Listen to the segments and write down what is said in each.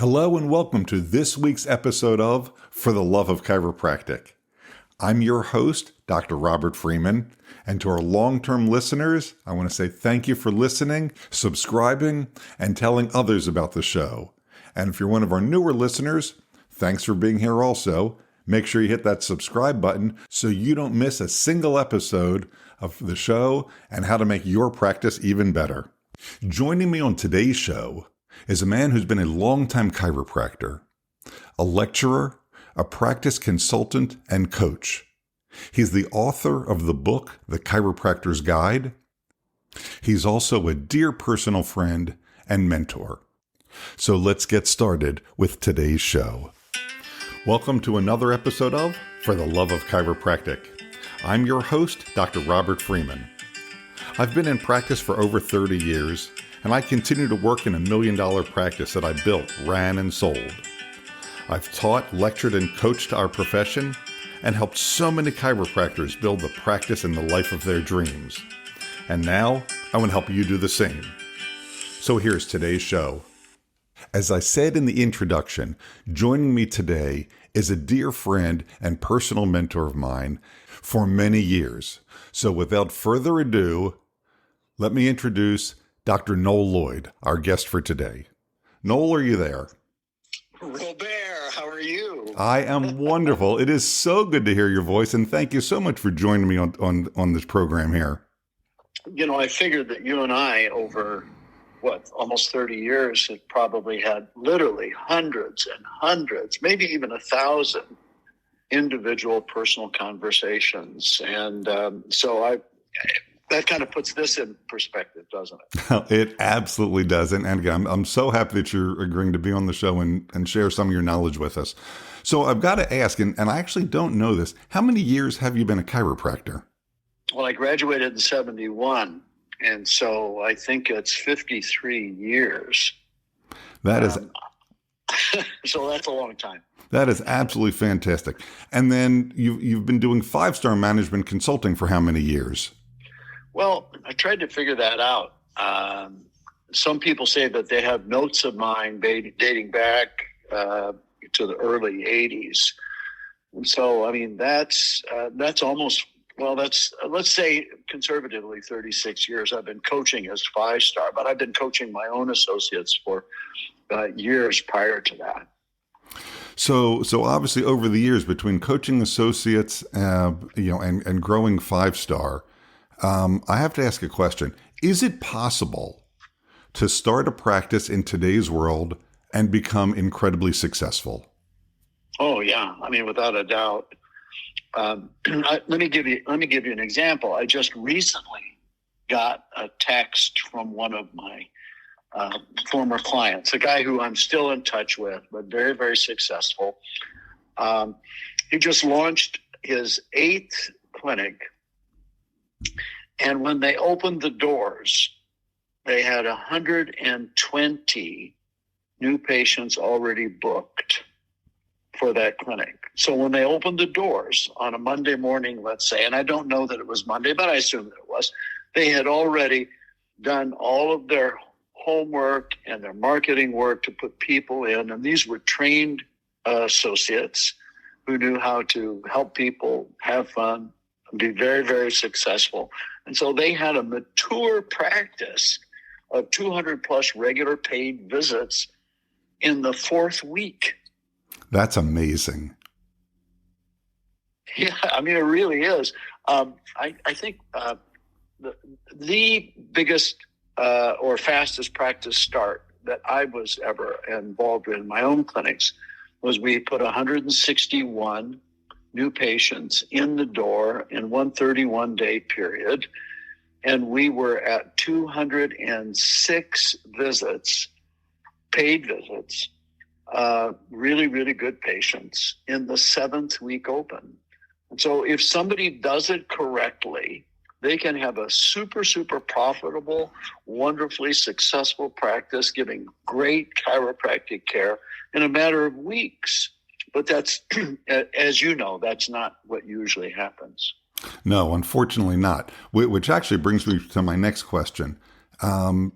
Hello and welcome to this week's episode of For the Love of Chiropractic. I'm your host, Dr. Robert Freeman, and to our long-term listeners, I want to say thank you for listening, subscribing, and telling others about the show. And if you're one of our newer listeners, thanks for being here also. Make sure you hit that subscribe button so you don't miss a single episode of the show and how to make your practice even better. Joining me on today's show is a man who's been a longtime chiropractor, a lecturer, a practice consultant, and coach. He's the author of the book, The Chiropractor's Guide. He's also a dear personal friend and mentor. So let's get started with today's show. Welcome to another episode of For the Love of Chiropractic. I'm your host, Dr. Robert Freeman. I've been in practice for over 30 years, and I continue to work in $1 million practice that I built, ran, and sold. I've taught, lectured, and coached our profession and helped so many chiropractors build the practice and the life of their dreams. And now, I want to help you do the same. So here's today's show. As I said in the introduction, joining me today is a dear friend and personal mentor of mine for many years. So without further ado, let me introduce Dr. Noel Lloyd, our guest for today. Noel, are you there? Robert, how are you? I am wonderful. It is so good to hear your voice, and thank you so much for joining me on this program here. You know, I figured that you and I, over, almost 30 years, have probably had literally hundreds and hundreds, maybe even 1,000 individual personal conversations. And that kind of puts this in perspective, doesn't it? It absolutely does. And again, I'm so happy that you're agreeing to be on the show and share some of your knowledge with us. So I've got to ask, and I actually don't know this, how many years have you been a chiropractor? Well, I graduated in 71, and so I think it's 53 years. That is... So that's a long time. That is absolutely fantastic. And then you've been doing 5-star management consulting for how many years? Well, I tried to figure that out. Some people say that they have notes of mine dating back to the early 80s. And so, I mean, that's almost, let's say conservatively 36 years. I've been coaching as 5-star, but I've been coaching my own associates for years prior to that. So obviously over the years between coaching associates, and growing 5-star, I have to ask a question. Is it possible to start a practice in today's world and become incredibly successful? Oh yeah, I mean, without a doubt. Let me give you an example. I just recently got a text from one of my former clients, a guy who I'm still in touch with, but very, very successful. He just launched his 8th clinic. And when they opened the doors, they had 120 new patients already booked for that clinic. So when they opened the doors on a Monday morning, let's say, and I don't know that it was Monday, but I assume that it was, they had already done all of their homework and their marketing work to put people in. And these were trained associates who knew how to help people have fun, be very, very successful. And so they had a mature practice of 200 plus regular paid visits in the 4th week. That's amazing. Yeah, I mean, it really is. I think the biggest or fastest practice start that I was ever involved in my own clinics was we put 161 new patients in the door in one 31-day period. And we were at 206 visits, paid visits, really, really good patients in the 7th week open. And so if somebody does it correctly, they can have a super, super profitable, wonderfully successful practice, giving great chiropractic care in a matter of weeks. But that's, as you know, that's not what usually happens. No, unfortunately not. Which actually brings me to my next question. in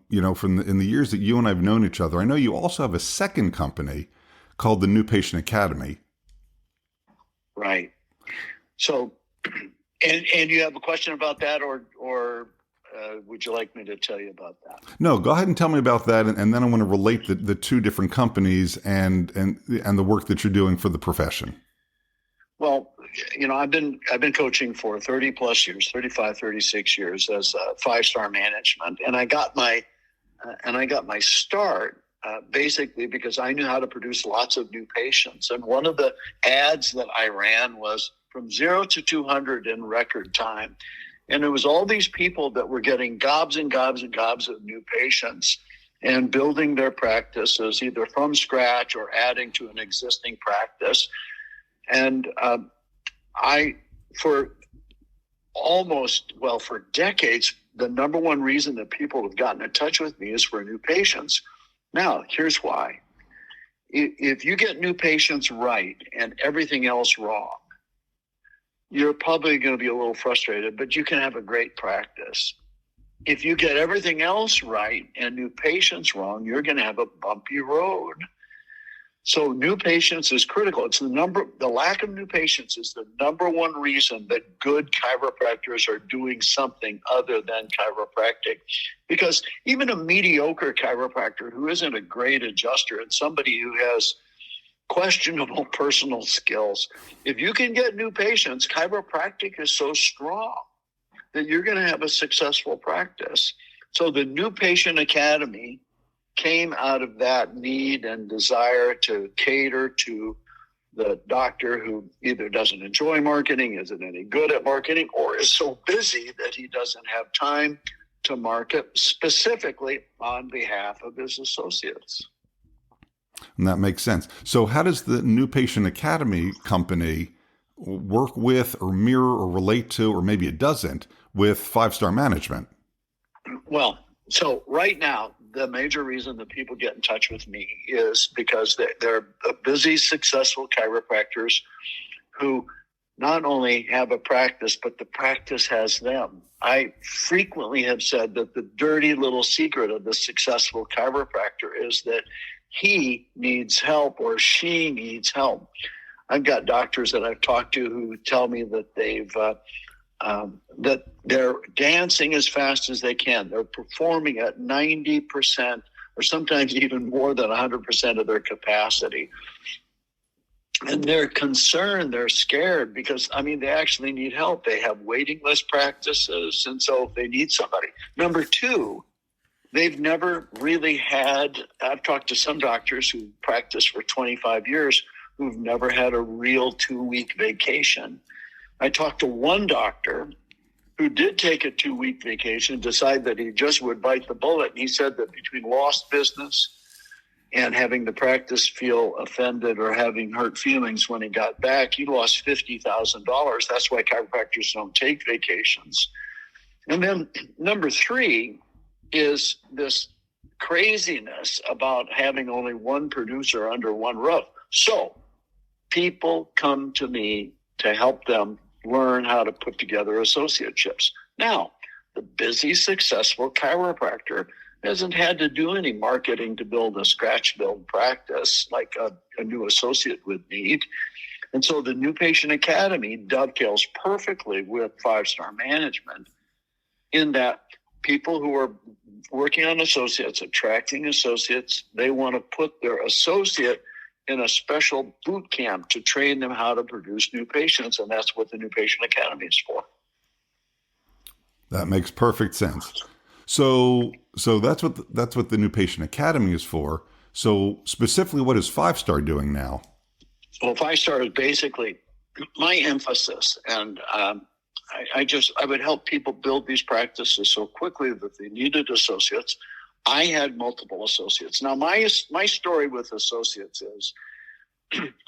the years that you and I've known each other, I know you also have a second company called the New Patient Academy. Right. So, and you have a question about that, or would you like me to tell you about that? No, go ahead and tell me about that, and then I want to relate the two different companies and the work that you're doing for the profession. Well, I've been coaching for 30 plus years, 35, 36 years as a 5-star management. And I got my start basically because I knew how to produce lots of new patients. And one of the ads that I ran was from 0 to 200 in record time. And it was all these people that were getting gobs and gobs and gobs of new patients and building their practices either from scratch or adding to an existing practice. And for decades, the number one reason that people have gotten in touch with me is for new patients. Now, here's why. If you get new patients right and everything else wrong, you're probably going to be a little frustrated, but you can have a great practice. If you get everything else right and new patients wrong, you're going to have a bumpy road. So new patients is critical. The lack of new patients is the number one reason that good chiropractors are doing something other than chiropractic. Because even a mediocre chiropractor who isn't a great adjuster and somebody who has questionable personal skills, if you can get new patients, chiropractic is so strong that you're going to have a successful practice. So the New Patient Academy came out of that need and desire to cater to the doctor who either doesn't enjoy marketing, isn't any good at marketing, or is so busy that he doesn't have time to market specifically on behalf of his associates. And that makes sense. So how does the New Patient Academy company work with or mirror or relate to, or maybe it doesn't, with 5-star management? Well, so right now, the major reason that people get in touch with me is because they're busy, successful chiropractors who not only have a practice, but the practice has them. I frequently have said that the dirty little secret of the successful chiropractor is that he needs help or she needs help. I've got doctors that I've talked to who tell me that that they're dancing as fast as they can. They're performing at 90% or sometimes even more than 100% of their capacity. And they're concerned, they're scared because, they actually need help. They have waiting list practices, and so they need somebody. Number two, they've never really I've talked to some doctors who practiced for 25 years who've never had a real 2-week vacation. I talked to one doctor who did take a 2-week vacation, decided that he just would bite the bullet. And he said that between lost business and having the practice feel offended or having hurt feelings when he got back, he lost $50,000. That's why chiropractors don't take vacations. And then number 3 is this craziness about having only one producer under one roof. So people come to me to help them learn how to put together associateships. Now, the busy, successful chiropractor hasn't had to do any marketing to build a scratch build practice like a new associate would need. And so the New Patient Academy dovetails perfectly with 5-star management in that people who are working on associates, attracting associates, they want to put their associate in a special boot camp to train them how to produce new patients. And that's what the New Patient Academy is for. That makes perfect sense. So that's what the New Patient Academy is for. So specifically, what is 5-star doing now? Well, 5-star is basically my emphasis. And I would help people build these practices so quickly that they needed associates. I had multiple associates. Now, my story with associates is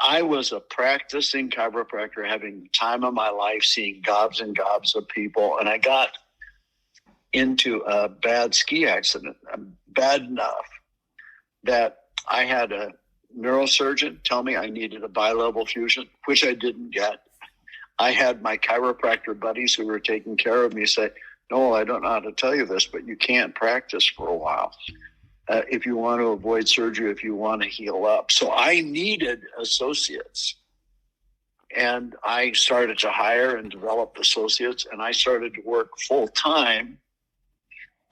I was a practicing chiropractor having the time of my life, seeing gobs and gobs of people, and I got into a bad ski accident, bad enough that I had a neurosurgeon tell me I needed a bilevel fusion, which I didn't get. I had my chiropractor buddies who were taking care of me say, "No, I don't know how to tell you this, but you can't practice for a while if you want to avoid surgery, if you want to heal up." So I needed associates. And I started to hire and develop associates, and I started to work full time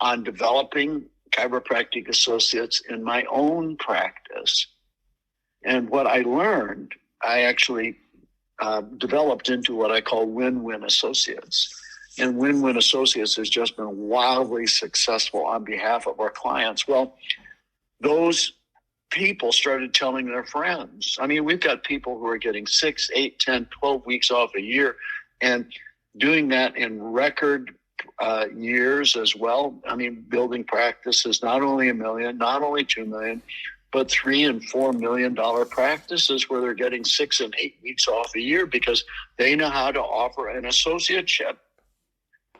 on developing chiropractic associates in my own practice. And what I learned, I actually developed into what I call win-win associates. And win-win associates has just been wildly successful on behalf of our clients. Well, those people started telling their friends. I mean, we've got people who are getting 6, 8, 10, 12 weeks off a year and doing that in record years as well. I mean, building practices, not only $1 million, not only $2 million, but $3 and $4 million practices where they're getting 6 and 8 weeks off a year because they know how to offer an associateship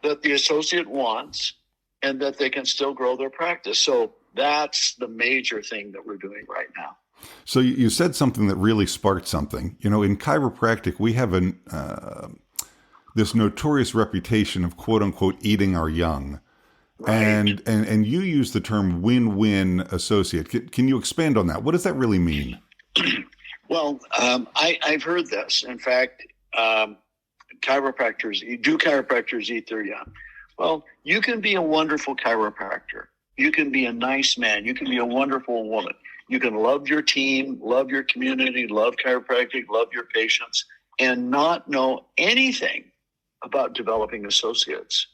that the associate wants and that they can still grow their practice. So that's the major thing that we're doing right now. So you said something that really sparked something. You know, in chiropractic, we have this notorious reputation of quote unquote eating our young. Right. And you use the term win-win associate. Can you expand on that? What does that really mean? Well, I've heard this. In fact, chiropractors eat their young? Well, you can be a wonderful chiropractor. You can be a nice man. You can be a wonderful woman. You can love your team, love your community, love chiropractic, love your patients, and not know anything about developing associates.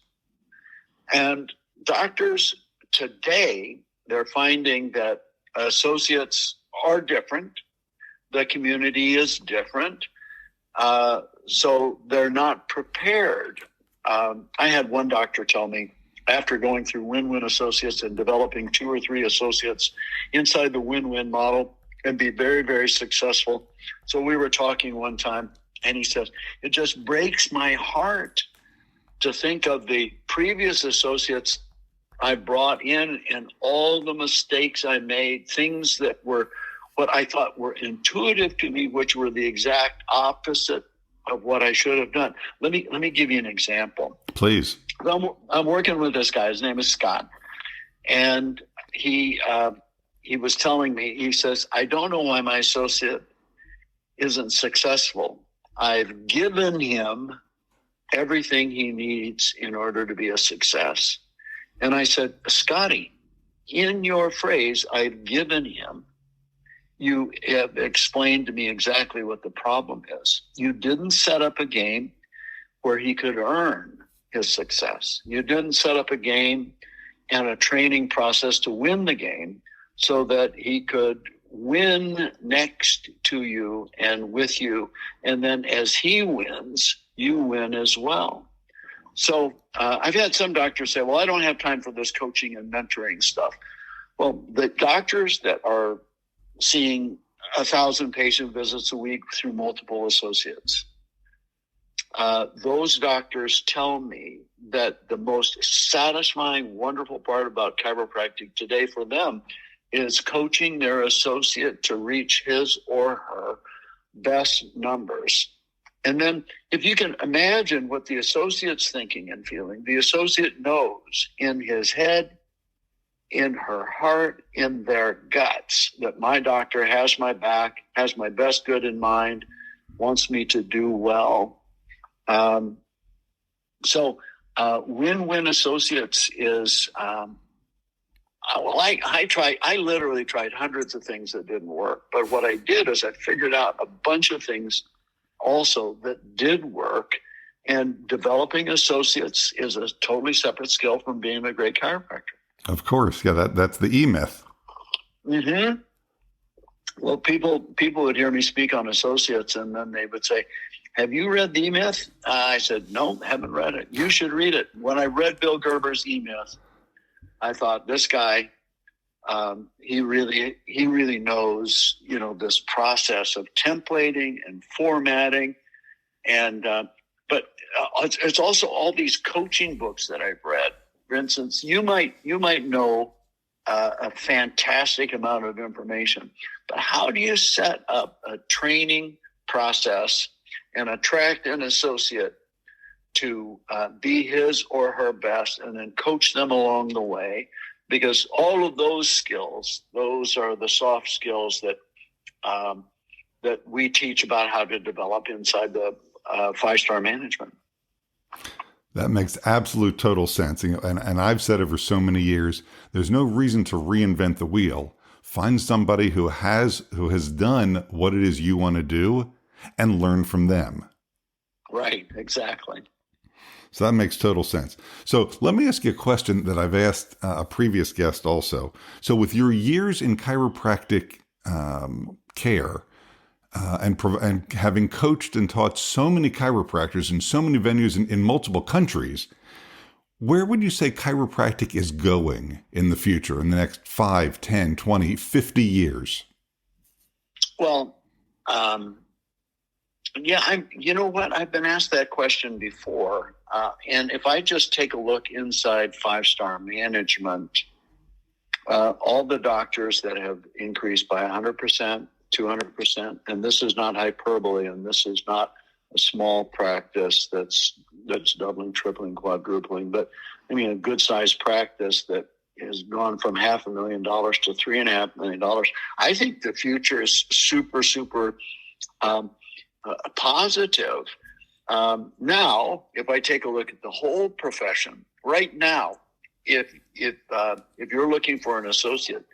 And doctors today, they're finding that associates are different. The community is different. So they're not prepared. I had one doctor tell me, after going through win-win associates and developing 2 or 3 associates inside the win-win model and be very, very successful. So we were talking one time and he says, "It just breaks my heart to think of the previous associates I brought in and all the mistakes I made, things that were what I thought were intuitive to me, which were the exact opposite of what I should have done." Let me give you an example. Please. I'm working with this guy. His name is Scott. And he was telling me, he says, "I don't know why my associate isn't successful. I've given him everything he needs in order to be a success." And I said, "Scotty, in your phrase, I've given him, you have explained to me exactly what the problem is. You didn't set up a game where he could earn his success. You didn't set up a game and a training process to win the game so that he could win next to you and with you. And then as he wins, you win as well." So I've had some doctors say, "Well, I don't have time for this coaching and mentoring stuff." Well, the doctors that are seeing 1,000 patient visits a week through multiple associates, those doctors tell me that the most satisfying, wonderful part about chiropractic today for them is coaching their associate to reach his or her best numbers. And then if you can imagine what the associate's thinking and feeling, the associate knows in his head, in her heart, in their guts that my doctor has my back, has my best good in mind, wants me to do well. So win-win associates is, I literally tried hundreds of things that didn't work. But what I did is I figured out a bunch of things also that did work. And developing associates is a totally separate skill from being a great chiropractor. Of course. Yeah, that's the E-myth. Mm-hmm. Well, people would hear me speak on associates, and then they would say, "Have you read the E-myth?" I said, "No, haven't read it." "You should read it." When I read Bill Gerber's E-myth, I thought, this guy, he really knows, this process of templating and formatting, and but it's also all these coaching books that I've read. For instance, you might know a fantastic amount of information, but how do you set up a training process and attract an associate to be his or her best, and then coach them along the way, because all of those skills, those are the soft skills that that we teach about how to develop inside the 5-star management. That makes absolute total sense. And I've said it for so many years, there's no reason to reinvent the wheel. Find somebody who has done what it is you want to do and learn from them. Right, exactly. So that makes total sense. So let me ask you a question that I've asked a previous guest also. So with your years in chiropractic care, and having coached and taught so many chiropractors in so many venues in multiple countries, where would you say chiropractic is going in the future, in the next 5, 10, 20, 50 years? Well, you know what? I've been asked that question before. And if I just take a look inside 5-star management, all the doctors that have increased by 100%, 200%, and this is not hyperbole, and this is not a small practice that's doubling, tripling, quadrupling, but I mean a good-sized practice that has gone from $500,000 to $3.5 million. I think the future is super, super positive. Now, if I take a look at the whole profession right now, if you're looking for an associate,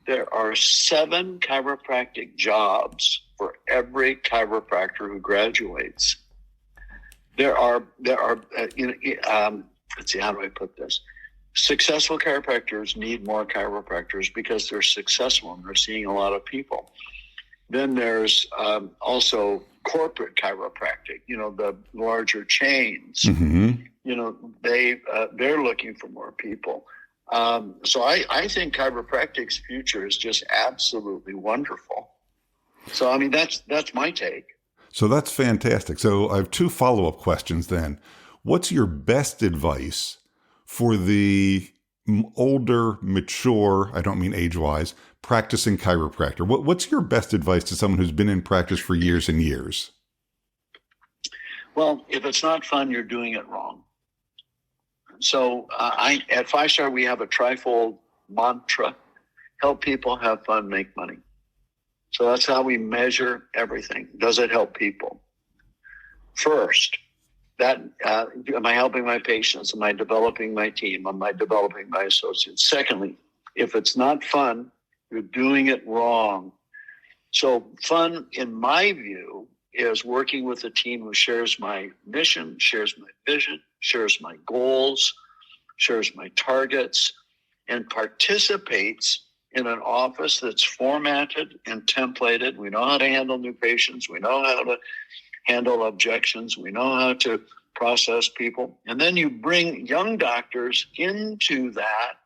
there are 7 chiropractic jobs for every chiropractor who graduates. Let's see, how do I put this? Successful chiropractors need more chiropractors because they're successful and they're seeing a lot of people. Then there's also corporate chiropractic, the larger chains. Mm-hmm. They're looking for more people. So I think chiropractic's future is just absolutely wonderful. So, I mean, that's my take. So that's fantastic. So I have 2 follow-up questions then. What's your best advice for the older, mature, I don't mean age-wise, practicing chiropractor? What's your best advice to someone who's been in practice for years and years? Well, if it's not fun, you're doing it wrong. So at 5-star, we have a trifold mantra: help people, have fun, make money. So that's how we measure everything. Does it help people? First, am I helping my patients? Am I developing my team? Am I developing my associates? Secondly, if it's not fun, you're doing it wrong. So fun, in my view, is working with a team who shares my mission, shares my vision, shares my goals, shares my targets, and participates in an office that's formatted and templated. We know how to handle new patients. We know how to handle objections. We know how to process people. And then you bring young doctors into that,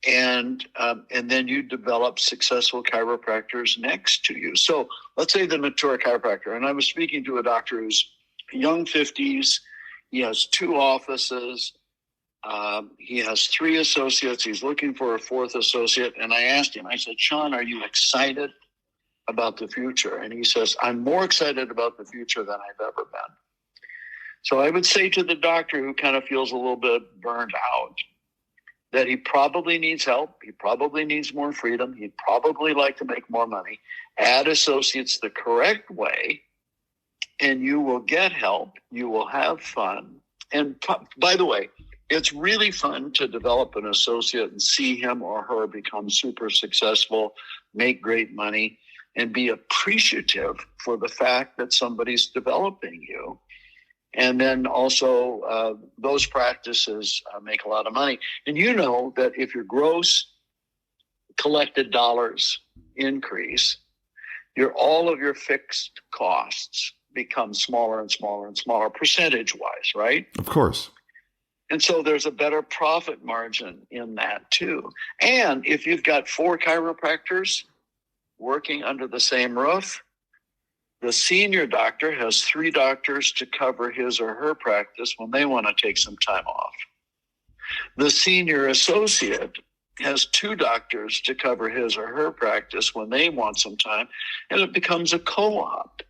and then you develop successful chiropractors next to you. So let's say the mature chiropractor, and I was speaking to a doctor who's young 50s. He has 2 offices. He has 3 associates. He's looking for a 4th associate. And I asked him, I said, Sean, are you excited about the future? And he says, I'm more excited about the future than I've ever been. So I would say to the doctor who kind of feels a little bit burned out that he probably needs help. He probably needs more freedom. He'd probably like to make more money. Add associates the correct way, and you will get help. You will have fun. And by the way, it's really fun to develop an associate and see him or her become super successful, make great money, and be appreciative for the fact that somebody's developing you. And then also those practices make a lot of money. And you know that if your gross collected dollars increase, all of your fixed costs become smaller and smaller and smaller percentage-wise, right? Of course. And so there's a better profit margin in that too. And if you've got 4 chiropractors working under the same roof, the senior doctor has 3 doctors to cover his or her practice when they want to take some time off. The senior associate has 2 doctors to cover his or her practice when they want some time, and it becomes a co-op.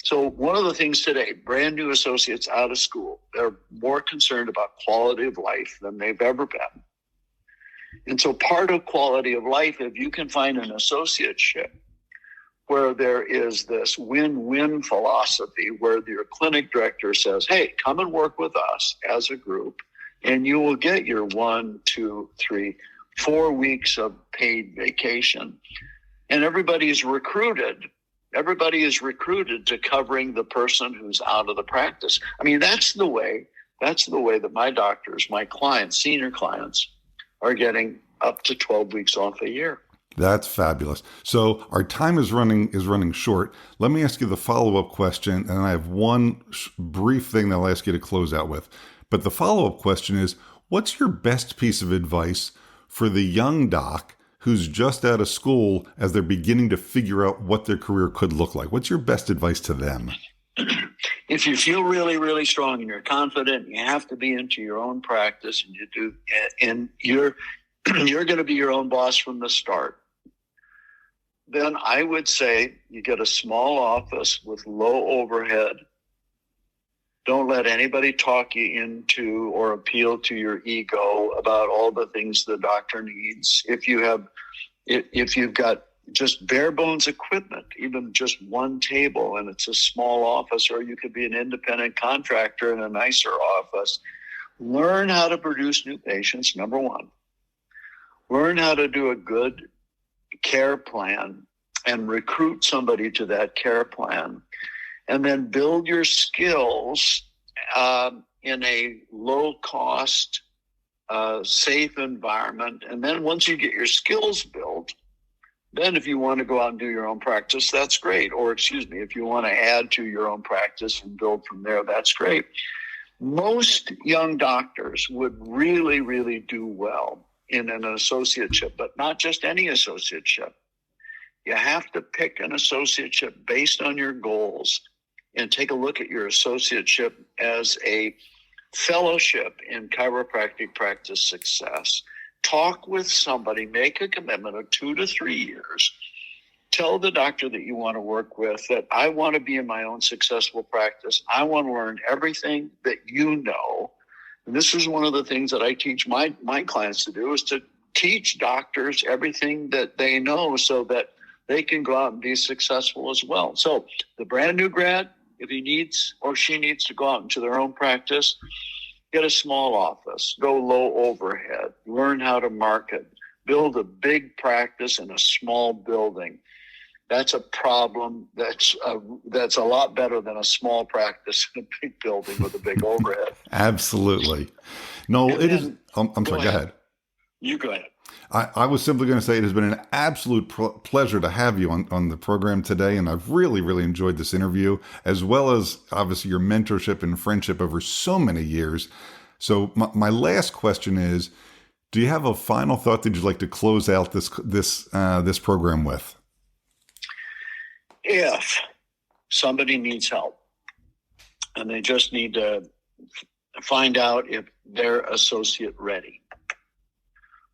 So one of the things today, brand new associates out of school, they're more concerned about quality of life than they've ever been. And so part of quality of life, if you can find an associateship where there is this win-win philosophy, where your clinic director says, hey, come and work with us as a group, and you will get your 1, 2, 3, 4 weeks of paid vacation. And everybody is recruited to covering the person who's out of the practice. I mean, that's the way that my doctors, my clients, senior clients, are getting up to 12 weeks off a year. That's fabulous. So our time is running short. Let me ask you the follow-up question, and I have one brief thing that I'll ask you to close out with. But the follow-up question is, what's your best piece of advice for the young doc who's just out of school as they're beginning to figure out what their career could look like? What's your best advice to them? If you feel really, really strong and you're confident, you have to be into your own practice, and you do, and you're going to be your own boss from the start, then I would say you get a small office with low overhead. Don't let anybody talk you into or appeal to your ego about all the things the doctor needs. If you've got just bare bones equipment, even just one table, and it's a small office, or you could be an independent contractor in a nicer office, learn how to produce new patients, number one. Learn how to do a good care plan and recruit somebody to that care plan. And then build your skills in a low-cost, safe environment. And then once you get your skills built, then if you want to go out and do your own practice, that's great. Or, if you want to add to your own practice and build from there, that's great. Most young doctors would really, really do well in an associateship, but not just any associateship. You have to pick an associateship based on your goals and take a look at your associateship as a fellowship in chiropractic practice success. Talk with somebody, make a commitment of 2 to 3 years. Tell the doctor that you want to work with that I want to be in my own successful practice. I want to learn everything that you know. And this is one of the things that I teach my clients to do, is to teach doctors everything that they know so that they can go out and be successful as well. So the brand new grad, if he needs or she needs to go out into their own practice, get a small office, go low overhead, learn how to market, build a big practice in a small building. That's a problem. That's a lot better than a small practice in a big building with a big overhead. Absolutely. No, it is. I'm sorry, go ahead. You go ahead. I was simply going to say it has been an absolute pleasure to have you on the program today, and I've really, really enjoyed this interview, as well as obviously your mentorship and friendship over so many years. So my last question is, do you have a final thought that you'd like to close out this program with? If somebody needs help and they just need to find out if they're associate ready,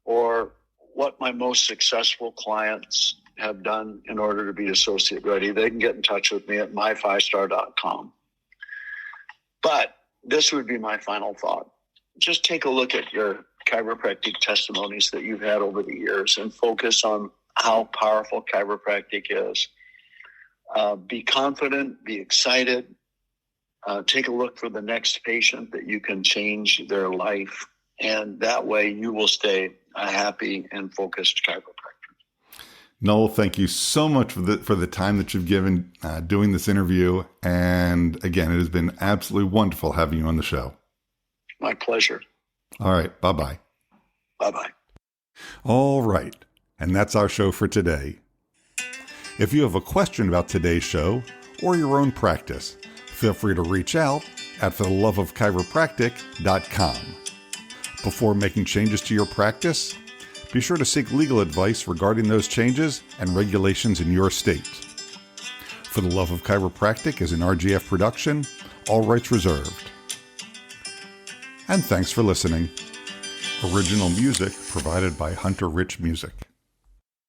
or what my most successful clients have done in order to be associate ready, they can get in touch with me at my5star.com. But this would be my final thought. Just take a look at your chiropractic testimonies that you've had over the years and focus on how powerful chiropractic is. Be confident, be excited. Take a look for the next patient that you can change their life. And that way you will stay a happy and focused chiropractor. Noel, thank you so much for the time that you've given doing this interview. And again, it has been absolutely wonderful having you on the show. My pleasure. All right. Bye-bye. Bye-bye. All right. And that's our show for today. If you have a question about today's show or your own practice, feel free to reach out at fortheloveofchiropractic.com. Before making changes to your practice, be sure to seek legal advice regarding those changes and regulations in your state. For the Love of Chiropractic is an RGF production, all rights reserved. And thanks for listening. Original music provided by Hunter Rich Music.